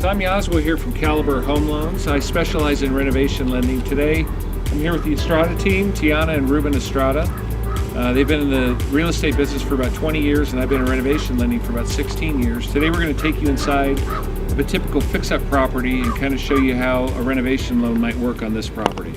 I'm Yazwo here from Caliber Home Loans. I specialize in renovation lending. Today, I'm here with the Estrada team, Tiana and Ruben Estrada. They've been in the real estate business for about 20 years, and I've been in renovation lending for about 16 years. Today, we're going to take you inside of a typical fix-up property and kind of show you how a renovation loan might work on this property.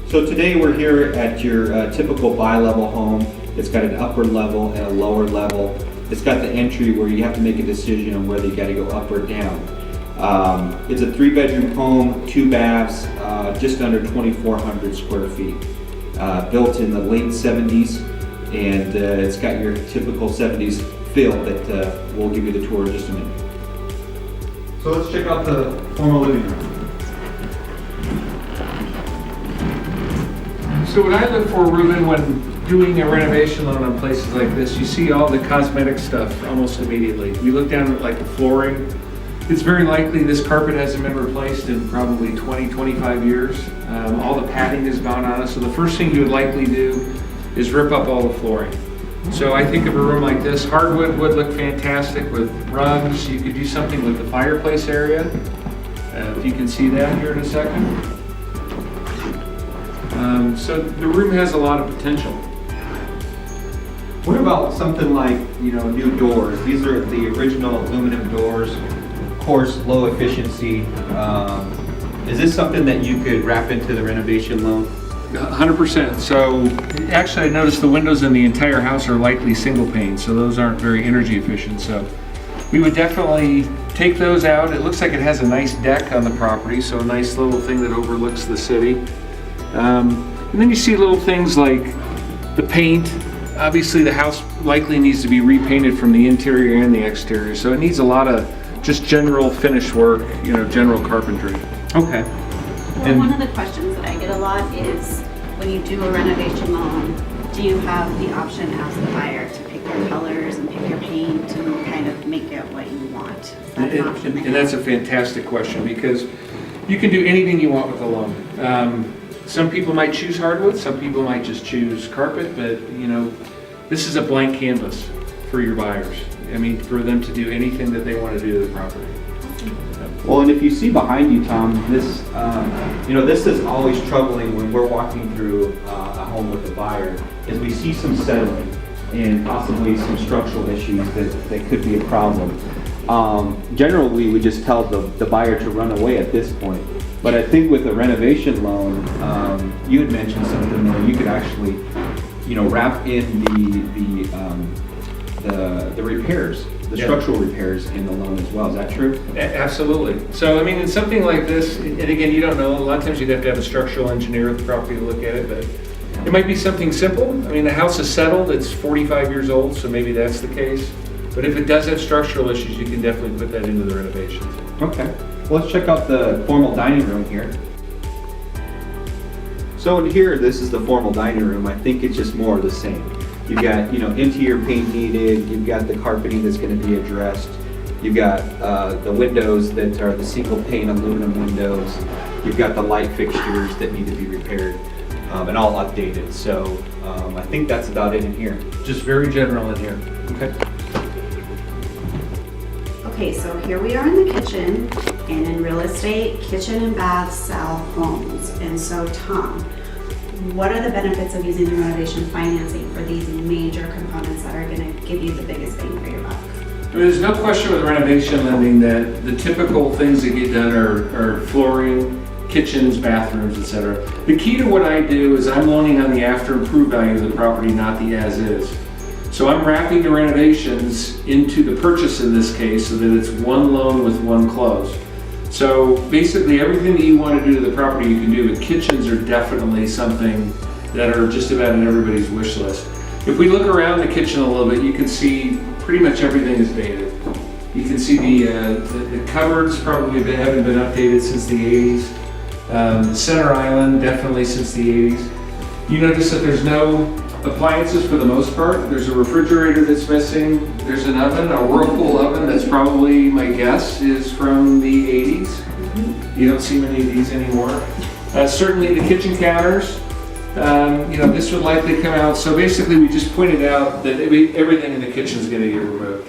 So today we're here at your typical bi-level home. It's got an upper level and a lower level. It's got the entry where you have to make a decision on whether you got to go up or down. It's a 3-bedroom home, 2 baths, just under 2,400 square feet. Built in the late 70s, and it's got your typical 70s feel that we'll give you the tour in just a minute. So let's check out the formal living room. So what I look for, Ruben, when doing a renovation loan on places like this, you see all the cosmetic stuff almost immediately. We look down at like the flooring. It's very likely this carpet hasn't been replaced in probably 20, 25 years. All the padding is gone on it. So the first thing you would likely do is rip up all the flooring. So I think of a room like this, hardwood would look fantastic with rugs. You could do something with the fireplace area. If you can see that here in a second. So the room has a lot of potential. What about something like, new doors? These are the original aluminum doors, of course, low efficiency. Is this something that you could wrap into the renovation loan? 100%. So actually I noticed the windows in the entire house are likely single pane, so those aren't very energy efficient. So we would definitely take those out. It looks like it has a nice deck on the property, so a nice little thing that overlooks the city. And then you see little things like the paint. Obviously the house likely needs to be repainted from the interior and the exterior, so it needs a lot of just general finish work, general carpentry. Okay. Well, one of the questions that I get a lot is, when you do a renovation loan, do you have the option as the buyer to pick your colors and pick your paint and kind of make it what you want? Is that an option? And that's a fantastic question, because you can do anything you want with a loan. Some people might choose hardwood, some people might just choose carpet, but this is a blank canvas for your buyers. I mean, for them to do anything that they want to do to the property. Well, and if you see behind you, Tom, this, this is always troubling when we're walking through a home with a buyer, is we see some settling and possibly some structural issues that could be a problem. Generally, we just tell the buyer to run away at this point. But I think with a renovation loan, you had mentioned something where you could actually, wrap in the repairs, the structural repairs in the loan as well. Is that true? Absolutely. So, I mean, in something like this, and again, you don't know, a lot of times you'd have to have a structural engineer at the property to look at it, but it might be something simple. I mean, the house is settled, it's 45 years old, so maybe that's the case. But if it does have structural issues, you can definitely put that into the renovations. Okay. Well, let's check out the formal dining room here. So in here, this is the formal dining room. I think it's just more of the same. You've got, interior paint needed. You've got the carpeting that's going to be addressed. You've got the windows that are the single pane aluminum windows. You've got the light fixtures that need to be repaired and all updated. So I think that's about it in here. Just very general in here. Okay. Okay, so here we are in the kitchen, and in real estate, kitchen and baths sell homes. And so, Tom, what are the benefits of using the renovation financing for these major components that are going to give you the biggest bang for your buck? There's no question with renovation lending that the typical things that get done are flooring, kitchens, bathrooms, etc. The key to what I do is I'm loaning on the after improved value of the property, not the as is. So I'm wrapping the renovations into the purchase in this case so that it's one loan with one close. So basically everything that you want to do to the property you can do, but kitchens are definitely something that are just about on everybody's wish list. If we look around the kitchen a little bit, you can see pretty much everything is dated. You can see the cupboards probably haven't been updated since the 80s. The center island, definitely since the 80s. You notice that there's no appliances for the most part. There's a refrigerator that's missing. There's an oven, a Whirlpool oven that's probably, my guess, is from the 80s. Mm-hmm. You don't see many of these anymore. Certainly the kitchen counters, this would likely come out. So basically we just pointed out that everything in the kitchen is going to get removed.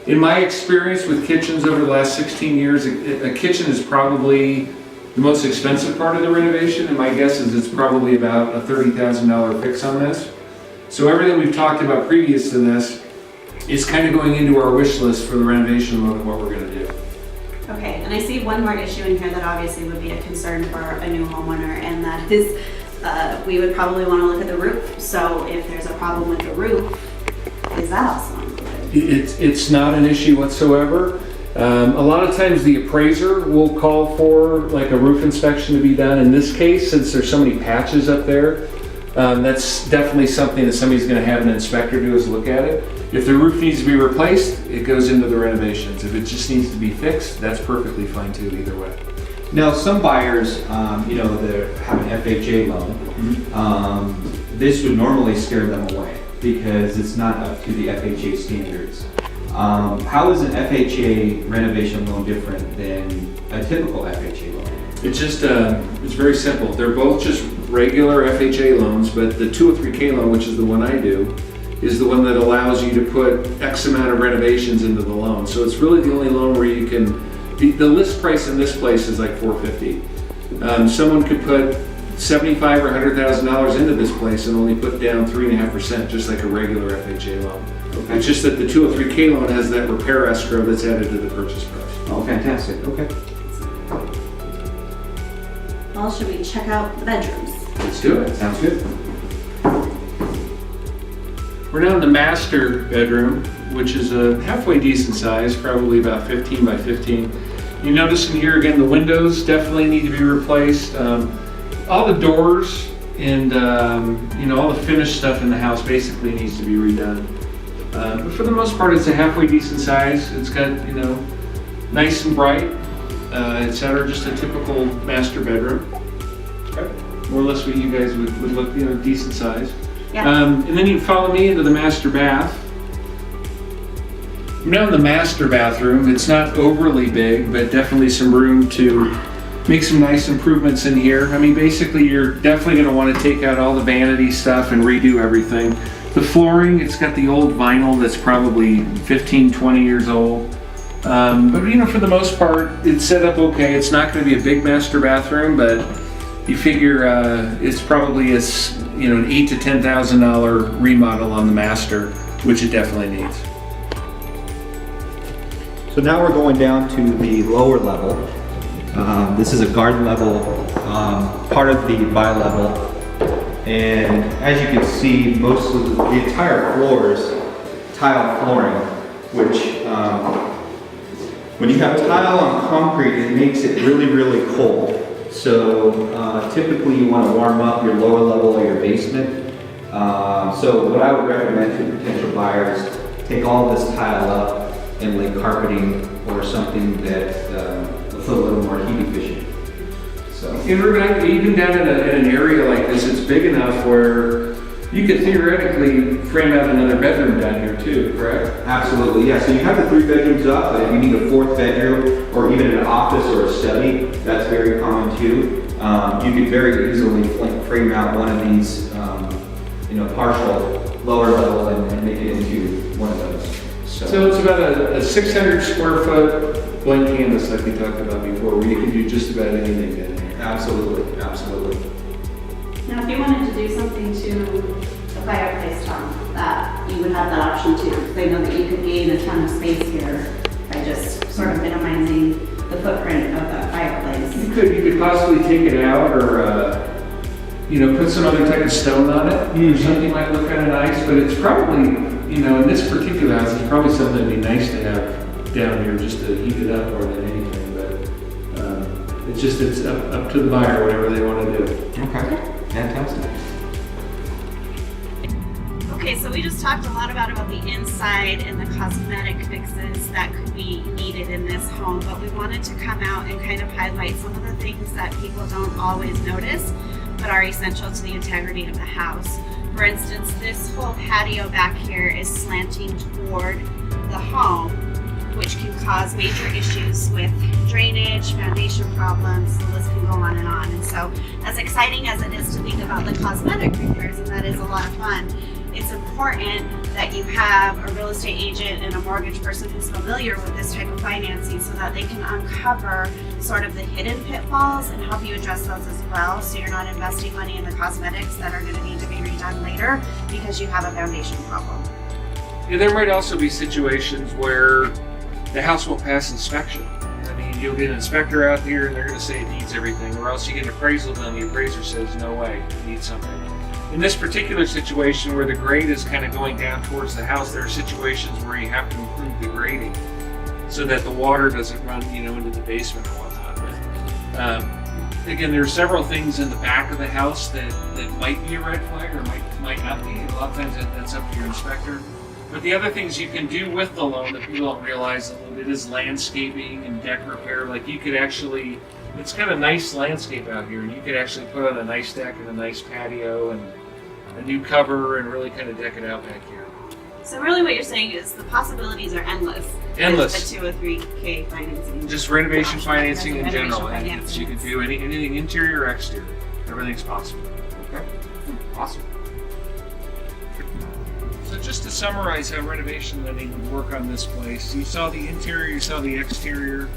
In my experience with kitchens over the last 16 years, a kitchen is probably the most expensive part of the renovation, and my guess is it's probably about a $30,000 fix on this. So everything we've talked about previous to this is kind of going into our wish list for the renovation loan of what we're going to do. Okay, and I see one more issue in here that obviously would be a concern for a new homeowner, and that is we would probably want to look at the roof. So if there's a problem with the roof, is that also included? It's not an issue whatsoever. A lot of times the appraiser will call for like a roof inspection to be done. In this case, since there's so many patches up there, that's definitely something that somebody's going to have an inspector do is look at it. If the roof needs to be replaced, it goes into the renovations. If it just needs to be fixed, that's perfectly fine too, either way. Now, some buyers, that have an FHA loan, this would normally scare them away because it's not up to the FHA standards. How is an FHA renovation loan different than a typical FHA loan? It's just, it's very simple. They're both just regular FHA loans, but the 203K loan, which is the one I do, is the one that allows you to put X amount of renovations into the loan. So it's really the only loan where you can, the list price in this place is like $450,000. Someone could put $75,000 or $100,000 into this place and only put down 3.5%, just like a regular FHA loan. Okay. It's just that the 203K loan has that repair escrow that's added to the purchase price. Oh, fantastic. Okay. Well, should we check out the bedrooms? Let's do it. Sounds good. We're now in the master bedroom, which is a halfway decent size, probably about 15 by 15. You notice in here again, the windows definitely need to be replaced. All the doors and all the finished stuff in the house basically needs to be redone. But for the most part, it's a halfway decent size. It's got, nice and bright, etc. Just a typical master bedroom. More or less what you guys would look, decent size. Yeah. And then you follow me into the master bath. I'm now in the master bathroom. It's not overly big, but definitely some room to make some nice improvements in here. I mean, basically, you're definitely going to want to take out all the vanity stuff and redo everything. The flooring, it's got the old vinyl that's probably 15, 20 years old. But for the most part, it's set up okay. It's not going to be a big master bathroom, but you figure it's probably an $8,000 to $10,000 remodel on the master, which it definitely needs. So now we're going down to the lower level. This is a garden level, part of the bi-level. And as you can see, most of the entire floor is tile flooring, which when you have tile on concrete, it makes it really, really cold. So typically you want to warm up your lower level or your basement. So what I would recommend to potential buyers, take all this tile up and lay carpeting or something that will feel a little more heat efficient. So. Even down in an area like this, it's big enough where you could theoretically frame out another bedroom down here too, correct? Absolutely, yeah. So you have the 3 bedrooms up, but if you need a 4th bedroom or even an office or a study, that's very common too. You could very easily frame out one of these, partial lower level and make it into one of those. So it's about a 600 square foot blank canvas like we talked about before, where you can do just about anything in here. Absolutely, absolutely. Now, if you wanted to do something to the fireplace, Tom, that you would have that option too. Because I know that you could gain a ton of space here by just sort of minimizing the footprint of that fireplace. You could possibly take it out, or put some other type of stone on it, or something might look kind of nice. But it's probably, in this particular house, it's probably something that'd be nice to have down here just to heat it up more than anything. But it's up to the buyer, whatever they want to do. Okay. Fantastic. Okay, so we just talked a lot about the inside and the cosmetic fixes that could be needed in this home, but we wanted to come out and kind of highlight some of the things that people don't always notice, but are essential to the integrity of the house. For instance, this whole patio back here is slanting toward the home, which can cause major issues with drainage, foundation problems, the list can go on and on. And so, as exciting as it is to think about the cosmetic repairs, and that is a lot of fun, it's important that you have a real estate agent and a mortgage person who's familiar with this type of financing so that they can uncover sort of the hidden pitfalls and help you address those as well, so you're not investing money in the cosmetics that are going to need to be redone later because you have a foundation problem. Yeah, there might also be situations where the house won't pass inspection. I mean, you'll get an inspector out here and they're going to say it needs everything, or else you get an appraisal done, the appraiser says, no way, it needs something. In this particular situation where the grade is kind of going down towards the house, there are situations where you have to improve the grading so that the water doesn't run, into the basement or whatnot. But again, there are several things in the back of the house that might be a red flag or might not be. A lot of times that's up to your inspector. But the other things you can do with the loan that people don't realize a little bit is landscaping and deck repair. Like you could actually, it's got a nice landscape out here, and you could actually put on a nice deck and a nice patio and a new cover and really kind of deck it out back here. So really what you're saying is the possibilities are endless. Endless. With a 2 or 3K financing. Just renovation financing in Renovation general. And financing. you can do anything interior or exterior. Everything's possible. Okay, awesome. So just to summarize how renovation lending would work on this place, you saw the interior, you saw the exterior.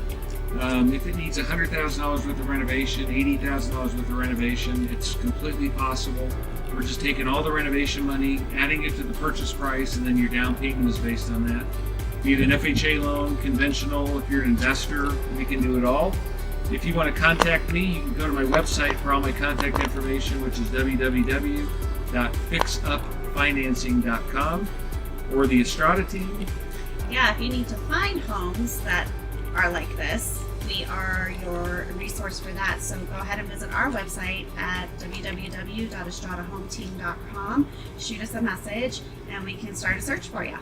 If it needs $100,000 worth of renovation, $80,000 worth of renovation, it's completely possible. We're just taking all the renovation money, adding it to the purchase price, and then your down payment is based on that. Be it an FHA loan, conventional, if you're an investor, we can do it all. If you want to contact me, you can go to my website for all my contact information, which is www.fixupfinancing.com, or the Estrada team. Yeah, if you need to find homes that are like this, we are your resource for that. So go ahead and visit our website at www.estradahometeam.com. Shoot us a message and we can start a search for you.